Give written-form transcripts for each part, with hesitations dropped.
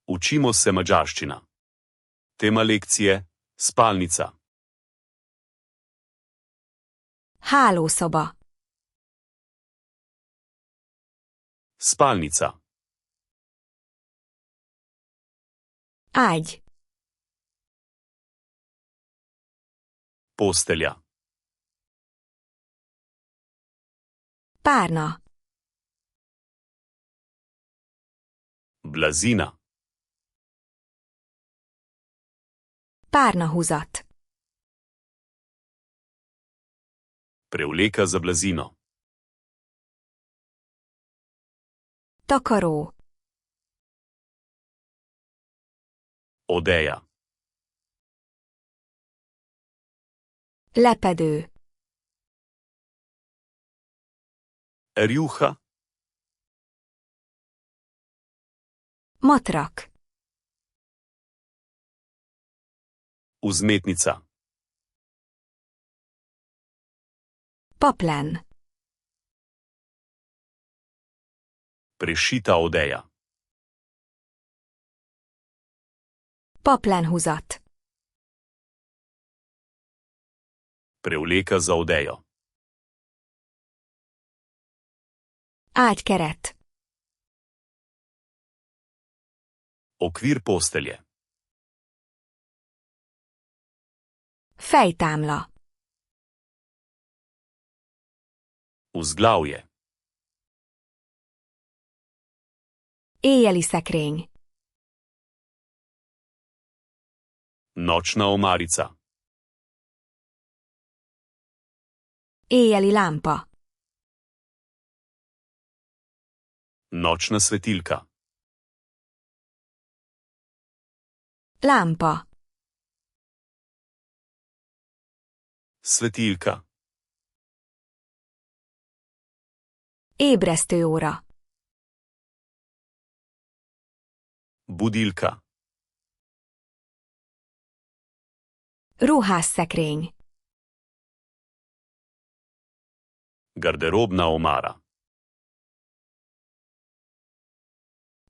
Učimo se madžarščina. Tema lekcije: spalnica. Hálószoba. Spalnica. Ágy. Postelja. Párna. Blazina. Párnahuzat. Prevleka za blazino. Takaró. Odeja. Lepedő. Rjuha. Matrak. Vzmetnica. Paplen. Prešita odeja. Paplenhuzat. Prevleka za odejo. Ágykeret. Okvir postelje. Fejtámla. Vzglavje. Éjjeli szekrény. Nočna omarica. Éjjeli lámpa. Nočna svetilka. Lámpa. Svetilka. Ébresztőóra. Budilka. Ruhásszekrény. Garderobna omara.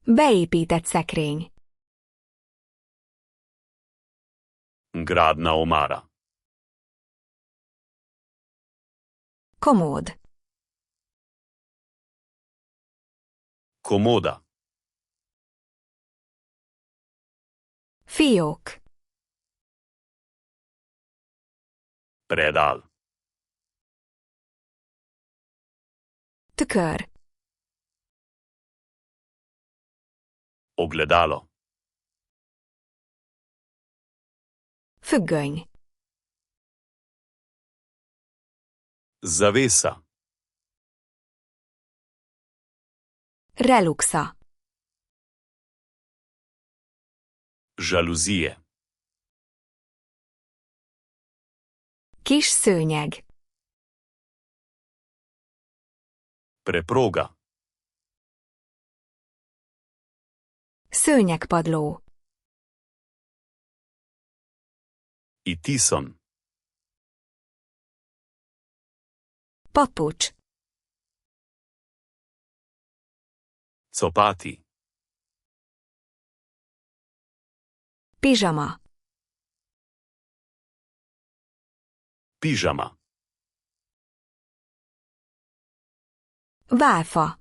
Beépített szekrény. Gradna omara. Komód. Komoda. Fiók. Predal. Tükör. Ogledalo. Függöny. Zavesa. Reluxa. Žaluzije. Kis szőnyeg. Preproga. Szőnyegpadló. Itison. Papucs. Copati. Pizsama. Pižama. Válfa.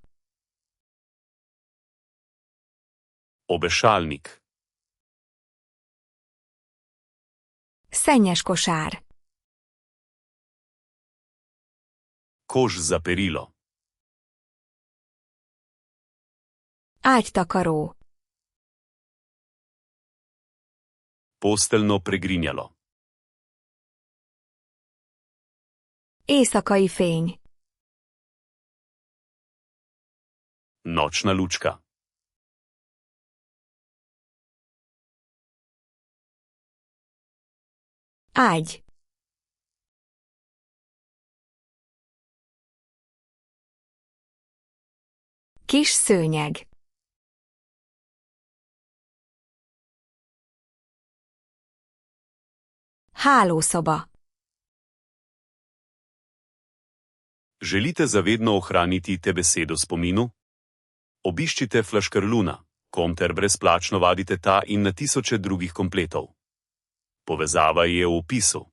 Obešalnik. Szennyes kosár. Koš za perilo. Ágytakaró. Posteljno pregrinjalo. Éjszakai fény. Nočna lučka. Ágy. Kis szőnyeg. Hálószoba. Želite zavedno ohraniti te besede v spominu? Obiščite Flaškarluna, kom ter brezplačno vadite ta in na tisoče drugih kompletov. Povezava je v opisu.